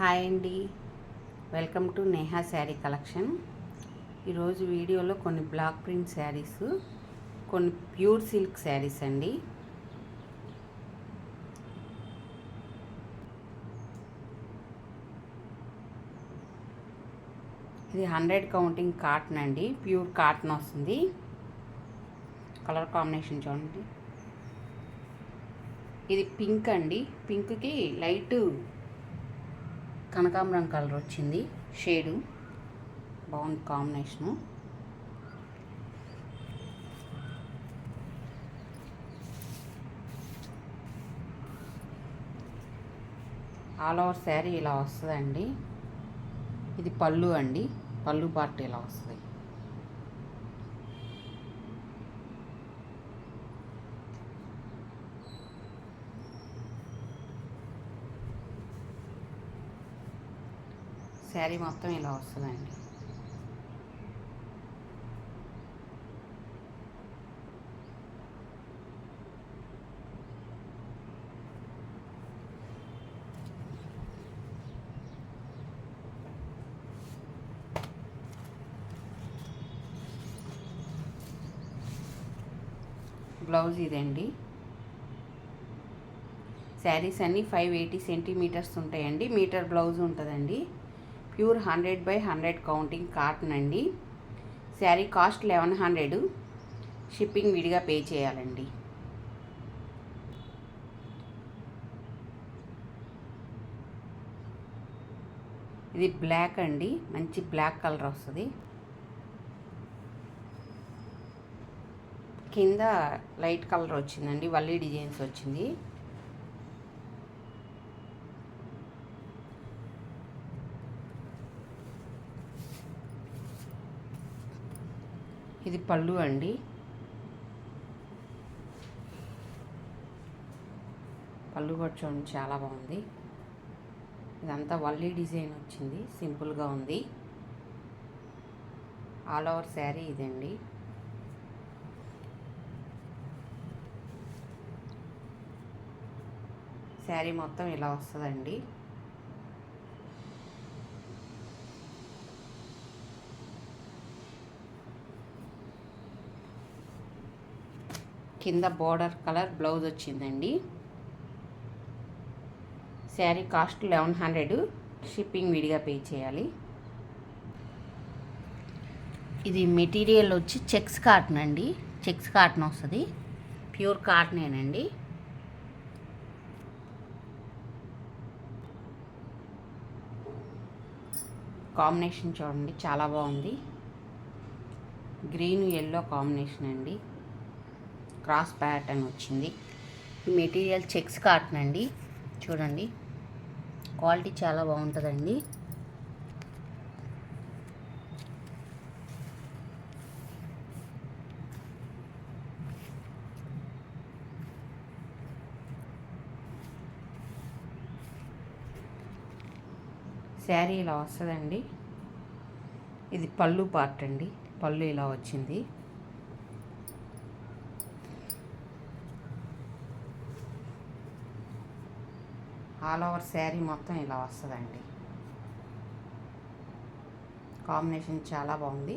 Hi అండి, welcome to Neha sari collection. ఈరోజు వీడియోలో కొన్ని బ్లాక్ ప్రింట్ శారీస్, కొన్ని ప్యూర్ సిల్క్ శారీస్ అండి. ఇది 100 కౌంటింగ్ కాటన్ అండి, ప్యూర్ కాటన్ వస్తుంది. కలర్ కాంబినేషన్ చూడండి, ఇది పింక్ అండి. పింక్కి లైట్ కనకాంబరం కలర్ వచ్చింది, షేడు బాగుంది కాంబినేషను. ఆల్ ఓవర్ శారీ ఇలా వస్తుందండి. ఇది పళ్ళు అండి, పళ్ళు పార్ట్ ఇలా వస్తుంది. శారీ మొత్తం ఇలా వస్తుందండి. బ్లౌజ్ ఇదండి. శారీస్ అన్నీ 580 సెంటీమీటర్స్ ఉంటాయండి. మీటర్ బ్లౌజ్ ఉంటుందండి. ప్యూర్ 100/100 కౌంటింగ్ కాటన్ అండి. శారీ కాస్ట్ 1100. షిప్పింగ్ విడిగా పే చేయాలండి. ఇది బ్లాక్ అండి, మంచి బ్లాక్ కలర్ వస్తుంది. కింద లైట్ కలర్ వచ్చిందండి, వల్లి డిజైన్స్ వచ్చింది. ఇది పళ్ళు అండి. పళ్ళు కూడా చూడండి, చాలా బాగుంది. ఇదంతా వల్లి డిజైన్ వచ్చింది, సింపుల్గా ఉంది. ఆల్ ఓవర్ శారీ ఇదండి. శారీ మొత్తం ఇలా వస్తుందండి. కింద బోర్డర్ కలర్ బ్లౌజ్ వచ్చిందండి. శారీ కాస్ట్ 1100. షిప్పింగ్ విడిగా పే చేయాలి. ఇది మెటీరియల్ వచ్చి చెక్స్ కాటన్ అండి, చెక్స్ కాటన్ వస్తుంది. ప్యూర్ కాటనేనండి. కాంబినేషన్ చూడండి, చాలా బాగుంది. గ్రీన్ ఎల్లో కాంబినేషన్ అండి, క్రాస్ ప్యాటర్న్ వచ్చింది. ఈ మెటీరియల్ చెక్స్ కాటన్ అండి. చూడండి, క్వాలిటీ చాలా బాగుంటుందండి. శారీ ఇలా వస్తుందండి. ఇది పళ్ళు పార్ట్ అండి, పళ్ళు ఇలా వచ్చింది. ఆల్ ఓవర్ శారీ మొత్తం ఇలా వస్తుందండి. కాంబినేషన్ చాలా బాగుంది.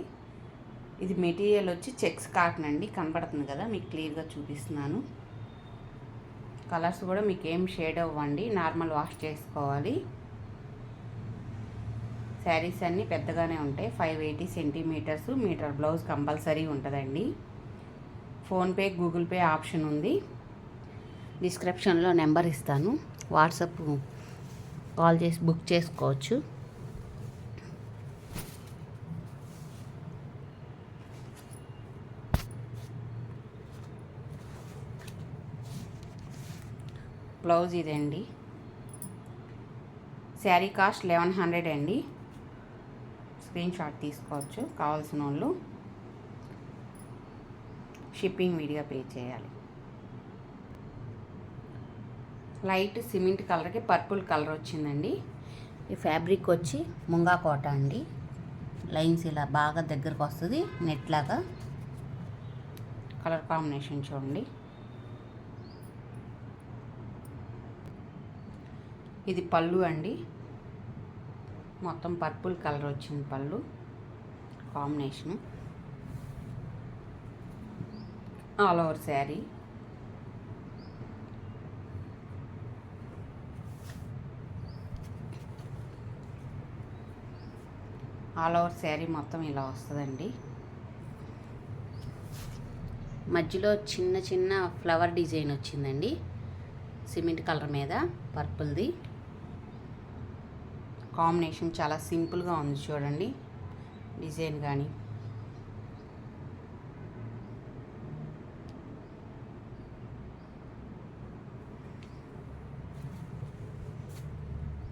ఇది మెటీరియల్ వచ్చి చెక్స్ కాటన్ అండి, కనపడుతుంది కదా మీకు క్లియర్గా చూపిస్తున్నాను. కలర్స్ కూడా మీకు ఏం షేడ్ అవ్వండి, నార్మల్ వాష్ చేసుకోవాలి. శారీస్ అన్నీ పెద్దగానే ఉంటాయి, 580 సెంటీమీటర్స్. మీటర్ బ్లౌజ్ కంపల్సరీ ఉంటుందండి. ఫోన్పే, గూగుల్ పే ఆప్షన్ ఉంది. డిస్క్రిప్షన్లో నెంబర్ ఇస్తాను, వాట్సాప్ కాల్ చేసి బుక్ చేసుకోవచ్చు. బ్లౌజ్ ఇదండి. శారీ కాస్ట్ 1100 అండి. స్క్రీన్ షాట్ తీసుకోవచ్చు కావాల్సిన వాళ్ళు. షిప్పింగ్ విడిగా పే చేయాలి. లైట్ సిమెంట్ కలర్కి పర్పుల్ కలర్ వచ్చిందండి. ఈ ఫ్యాబ్రిక్ వచ్చి ముంగా కోట అండి. లైన్స్ ఇలా బాగా దగ్గరకు వస్తుంది, నెట్ లాగా. కలర్ కాంబినేషన్ చూడండి. ఇది పళ్ళు అండి. మొత్తం పర్పుల్ కలర్ వచ్చింది పళ్ళు combination. All over sari. All over sari మొత్తం ఇలా వస్తుందండి. మధ్యలో చిన్న చిన్న ఫ్లవర్ డిజైన్ వచ్చిందండి సిమెంట్ కలర్ మీద పర్పుల్ది. కాంబినేషన్ చాలా సింపుల్గా ఉంది చూడండి డిజైన్ కానీ.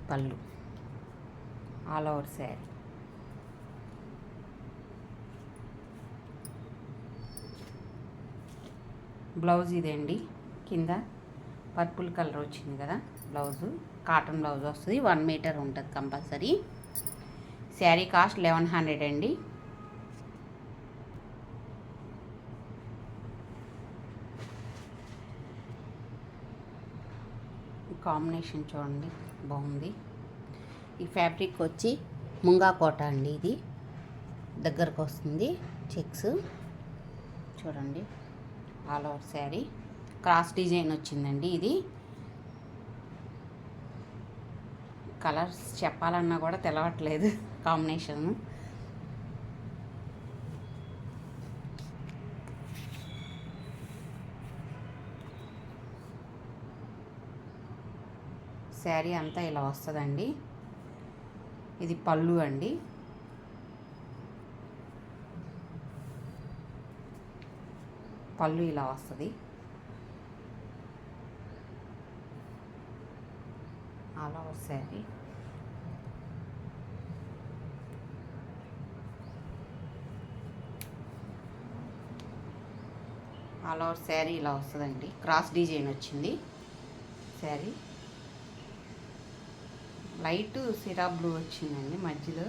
పళ్ళు ఆల్ ఓవర్ శారీ. బ్లౌజ్ ఇదేండి, కింద పర్పుల్ కలర్ వచ్చింది కదా బ్లౌజు. కాటన్ బ్లౌజ్ వస్తుంది, 1 మీటర్ ఉంటుంది కంపల్సరీ. శారీ కాస్ట్ 1100 అండి. కాంబినేషన్ చూడండి బాగుంది. ఈ ఫ్యాబ్రిక్ వచ్చి ముంగా కోట అండి. ఇది దగ్గరకు వస్తుంది చెక్స్ చూడండి. All over sari cross design వచ్చిందండి. ఇది కలర్స్ చెప్పాలన్నా కూడా తెలవట్లేదు కాంబినేషన్. శారీ అంతా ఇలా వస్తుందండి. ఇది పళ్ళు అండి. పళ్ళు ఇలా వస్తుంది. All over sari. All over sari ఇలా వస్తుందండి. క్రాస్ డిజైన్ వచ్చింది శారీ. లైట్ సిరా బ్లూ వచ్చిందండి మధ్యలో.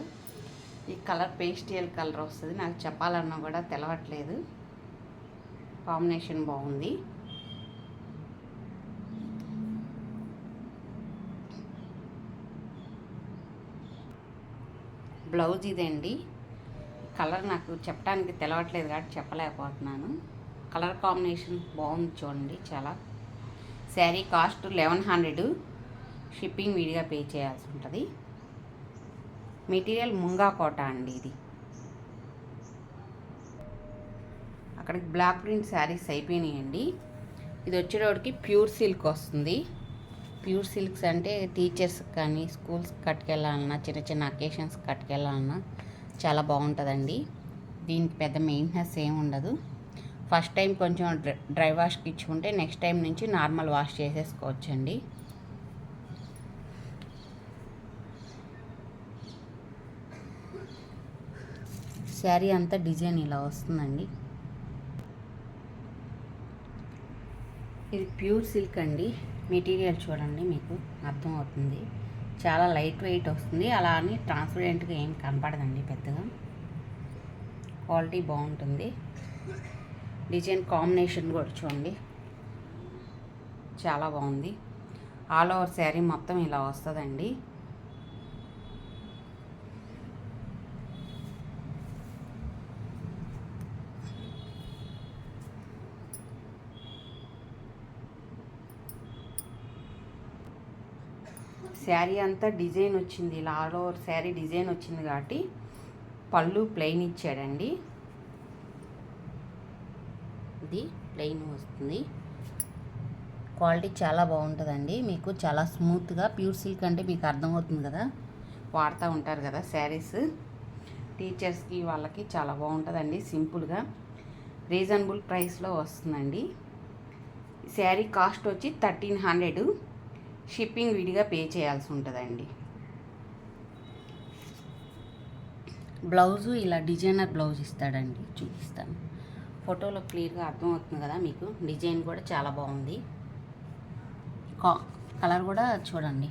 ఈ కలర్ పేస్టియల్ కలర్ వస్తుంది. నాకు చెప్పాలన్నా కూడా తెలవట్లేదు. కాంబినేషన్ బాగుంది. బ్లౌజ్ ఇదండి. కలర్ నాకు చెప్పడానికి తెలవట్లేదు కాబట్టి చెప్పలేకపోతున్నాను. కలర్ కాంబినేషన్ బాగుంది చూడండి చాలా. శారీ కాస్ట్ 1100. షిప్పింగ్ విడిగా పే చేయాల్సి ఉంటుంది. మెటీరియల్ ముంగా కోట అండి. ఇది అక్కడికి బ్లాక్ ప్రింట్ శారీస్ అయిపోయినాయండి. ఇది వచ్చేటోడికి ప్యూర్ సిల్క్ వస్తుంది. ప్యూర్ సిల్క్స్ అంటే టీచర్స్ కానీ స్కూల్స్కి కట్టుకెళ్ళాలన్నా చిన్న చిన్న అకేషన్స్ కట్టుకెళ్ళాలన్నా చాలా బాగుంటుందండి. దీనికి పెద్ద మెయింటెనెన్స్ ఏమి ఉండదు. ఫస్ట్ టైం కొంచెం డ్రై వాష్కి ఇచ్చుకుంటే నెక్స్ట్ టైం నుంచి నార్మల్ వాష్ చేసేసుకోవచ్చండి. శారీ అంతా డిజైన్ ఇలా వస్తుందండి. ఇది ప్యూర్ సిల్క్ అండి. మెటీరియల్ చూడండి మీకు అర్థమవుతుంది. చాలా లైట్ వెయిట్ వస్తుంది. అలా అని ట్రాన్స్పరెంట్గా ఏం కనపడదండి పెద్దగా. క్వాలిటీ బాగుంటుంది. డిజైన్ కాంబినేషన్ కూడా చూడండి చాలా బాగుంది. ఆల్ ఓవర్ శారీ మొత్తం ఇలా వస్తుందండి. శారీ అంతా డిజైన్ వచ్చింది. ఇలా ఆల్ ఓవర్ శారీ డిజైన్ వచ్చింది కాబట్టి పళ్ళు ప్లెయిన్ ఇచ్చాడండి. ఇది ప్లెయిన్ వస్తుంది. క్వాలిటీ చాలా బాగుంటుందండి. మీకు చాలా స్మూత్గా ప్యూర్ సిల్క్ అంటే మీకు అర్థమవుతుంది కదా, వాడుతూ ఉంటారు కదా శారీస్. టీచర్స్కి వాళ్ళకి చాలా బాగుంటుందండి. సింపుల్గా రీజనబుల్ ప్రైస్లో వస్తుందండి. శారీ కాస్ట్ వచ్చి 1300. షిప్పింగ్ విడిగా పే చేయాల్సి ఉంటుందండి. బ్లౌజు ఇలా డిజైనర్ బ్లౌజ్ ఇస్తాడండి. చూపిస్తాను. ఫోటోలో క్లియర్గా అర్థమవుతుంది కదా మీకు. డిజైన్ కూడా చాలా బాగుంది. కలర్ కూడా చూడండి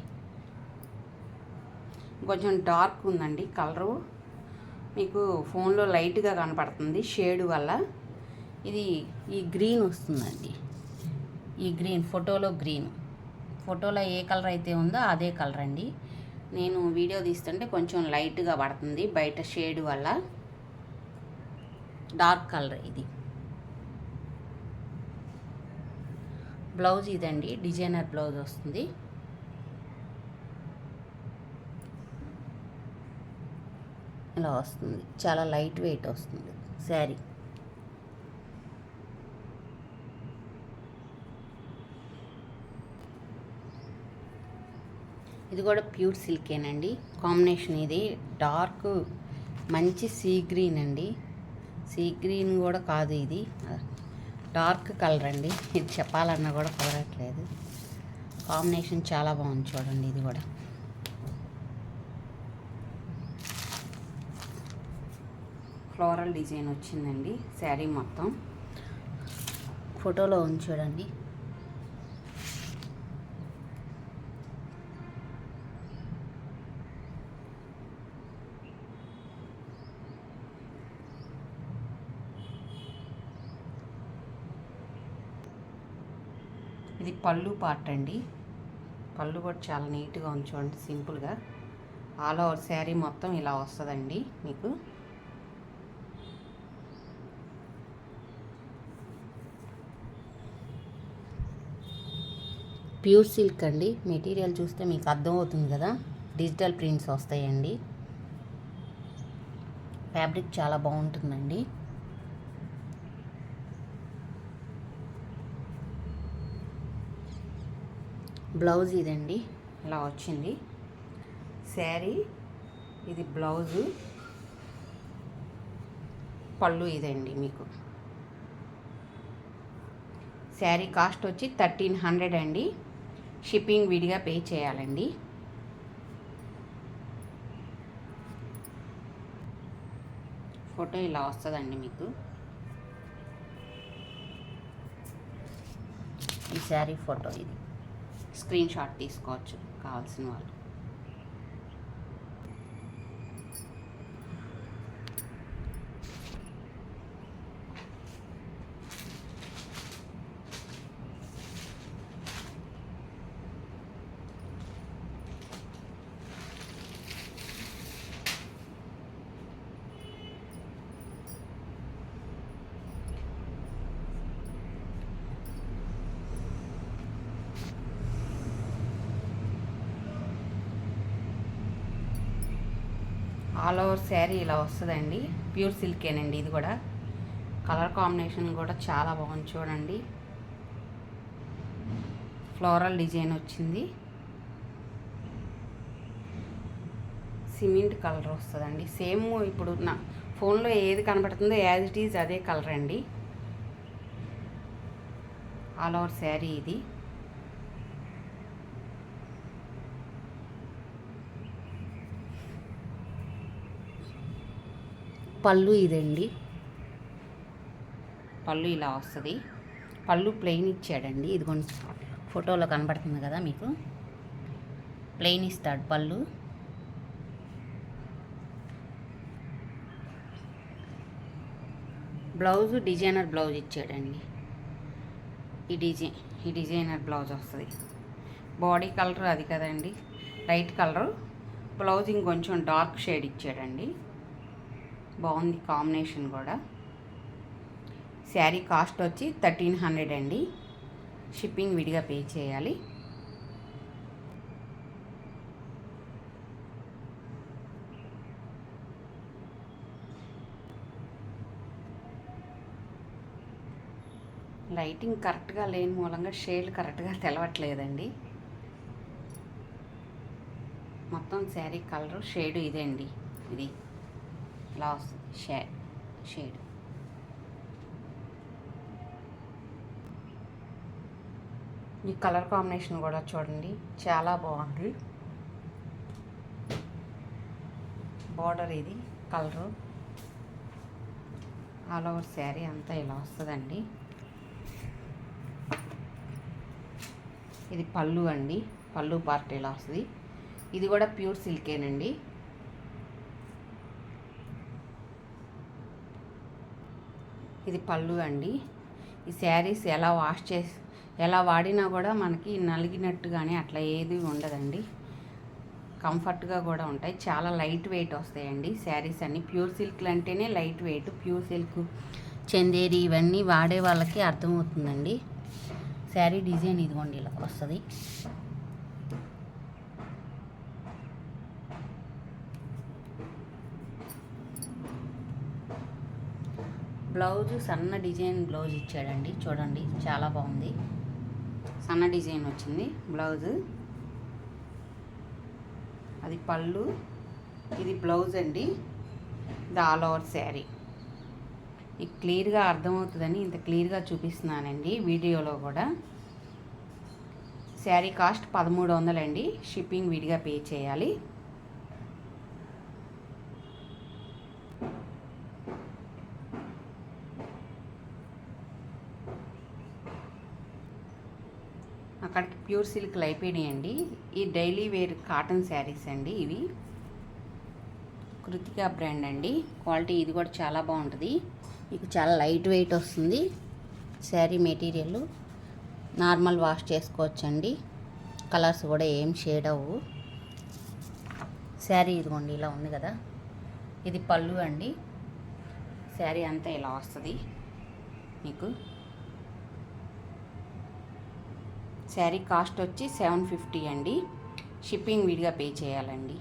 కొంచెం డార్క్ ఉందండి కలరు. మీకు ఫోన్లో లైట్గా కనపడుతుంది షేడ్ వల్ల. ఇది ఈ గ్రీన్ వస్తుందండి. ఈ గ్రీన్ ఫోటోలో గ్రీన్, ఫోటోలో ఏ కలర్ అయితే ఉందో అదే కలర్ అండి. నేను వీడియో తీస్తుంటే కొంచెం లైట్గా పడుతుంది బయట షేడ్ వల్ల. డార్క్ కలర్ ఇది. బ్లౌజ్ ఇదండి, డిజైనర్ బ్లౌజ్ వస్తుంది. ఇలా వస్తుంది, చాలా లైట్ వెయిట్ వస్తుంది శారీ. ఇది కూడా ప్యూర్ సిల్కేనండి. కాంబినేషన్ ఇది డార్క్ మంచి సీ గ్రీన్ అండి. సీ గ్రీన్ కూడా కాదు, ఇది డార్క్ కలర్ అండి. ఇది చెప్పాలన్నా కూడా కుదరట్లేదు. కాంబినేషన్ చాలా బాగుంది చూడండి. ఇది కూడా ఫ్లోరల్ డిజైన్ వచ్చిందండి శారీ మొత్తం. ఫోటోలో ఉంది చూడండి. ఇది పళ్ళు పార్ట్ అండి. పళ్ళు కూడా చాలా నీట్గా ఉంది చూడండి, సింపుల్గా. ఆల్ ఓవర్ శారీ మొత్తం ఇలా వస్తుందండి మీకు. ప్యూర్ సిల్క్ అండి. మెటీరియల్ చూస్తే మీకు అర్థమవుతుంది కదా, డిజిటల్ ప్రింట్స్ వస్తాయండి. ఫ్యాబ్రిక్ చాలా బాగుంటుందండి. బ్లౌజ్ ఇదండి, ఇలా వచ్చింది శారీ. ఇది బ్లౌజు, పళ్ళు ఇదండి మీకు. శారీ కాస్ట్ వచ్చి 1300 అండి. షిప్పింగ్ విడిగా పే చేయాలండి. ఫోటో ఇలా వస్తుందండి మీకు. ఈ శారీ ఫోటో ఇది. స్క్రీన్ షాట్ తీసుకోవచ్చు కావాల్సిన వాళ్ళు. ఆల్ ఓవర్ శారీ ఇలా వస్తుందండి. ప్యూర్ సిల్కేనండి ఇది కూడా. కలర్ కాంబినేషన్ కూడా చాలా బాగుంది చూడండి. ఫ్లోరల్ డిజైన్ వచ్చింది. సిమెంట్ కలర్ వస్తుందండి. సేమ్ ఇప్పుడు నా ఫోన్లో ఏది కనబడుతుందో యాజ్ ఇట్ ఈజ్ అదే కలర్ అండి. ఆల్ ఓవర్ శారీ ఇది. పళ్ళు ఇదండి. పళ్ళు ఇలా వస్తుంది. పళ్ళు ప్లెయిన్ ఇచ్చాడండి. ఇది కొంచెం ఫోటోలో కనబడుతుంది కదా మీకు, ప్లెయిన్ ఇస్తాడు పళ్ళు. బ్లౌజ్ డిజైనర్ బ్లౌజ్ ఇచ్చాడండి. ఈ డిజైనర్ బ్లౌజ్ వస్తుంది. బాడీ కలర్ అది కదండి, లైట్ కలరు. బ్లౌజ్ ఇంకొంచెం డార్క్ షేడ్ ఇచ్చాడండి. బాగుంది కాంబినేషన్ కూడా. శారీ కాస్ట్ వచ్చి 1300 అండి. షిప్పింగ్ విడిగా పే చేయాలి. లైటింగ్ కరెక్ట్గా లేని మూలంగా షేడ్ కరెక్ట్గా తెలవట్లేదండి. మొత్తం శారీ కలరు షేడ్ ఇదండి. ఇది ఇలా వస్తుంది షేడ్. ఈ కలర్ కాంబినేషన్ కూడా చూడండి, చాలా బాగుంది. బార్డర్ ఇది కలరు. ఆల్ ఓవర్ శారీ అంతా ఇలా వస్తుందండి. ఇది పళ్ళు అండి. పళ్ళు పార్ట్ ఇలా వస్తుంది. ఇది కూడా ప్యూర్ సిల్కేనండి. ఇది పళ్ళు అండి. ఈ శారీస్ ఎలా వాడినా కూడా మనకి నలిగినట్టు కానీ అట్లా ఏది ఉండదండి. కంఫర్ట్గా కూడా ఉంటాయి. చాలా లైట్ వెయిట్ వస్తాయండి శారీస్ అన్నీ. ప్యూర్ సిల్క్లు అంటేనే light weight. Pure silk, Chanderi ఇవన్నీ వాడే వాళ్ళకి అర్థమవుతుందండి. శారీ డిజైన్ ఇదిగోండి ఇలా వస్తుంది. బ్లౌజు సన్న డిజైన్ బ్లౌజ్ ఇచ్చాడండి. చూడండి చాలా బాగుంది. సన్న డిజైన్ వచ్చింది బ్లౌజు. అది పళ్ళు, ఇది బ్లౌజ్ అండి. ఇది ఆల్ ఓవర్ శారీ. మీకు క్లియర్గా అర్థమవుతుందని ఇంత క్లియర్గా చూపిస్తున్నానండి వీడియోలో కూడా. శారీ కాస్ట్ 1300 అండి. షిప్పింగ్ విడిగా పే చేయాలి. అక్కడికి ప్యూర్ సిల్క్లు అయిపోయినాయండి. ఈ డైలీ వేర్ కాటన్ శారీస్ అండి ఇవి. కృతికా బ్రాండ్ అండి. క్వాలిటీ ఇది కూడా చాలా బాగుంటుంది. మీకు చాలా లైట్ వెయిట్ వస్తుంది శారీ మెటీరియల్. నార్మల్ వాష్ చేసుకోవచ్చండి. కలర్స్ కూడా ఏం షేడ్ అవ్వు. శారీ ఇదిగోండి ఇలా ఉంది కదా. ఇది పళ్ళు అండి. శారీ అంతా ఇలా వస్తుంది మీకు. శారీ కాస్ట్ వచ్చి 750 అండి. షిప్పింగ్ విడిగా పే చేయాలండి.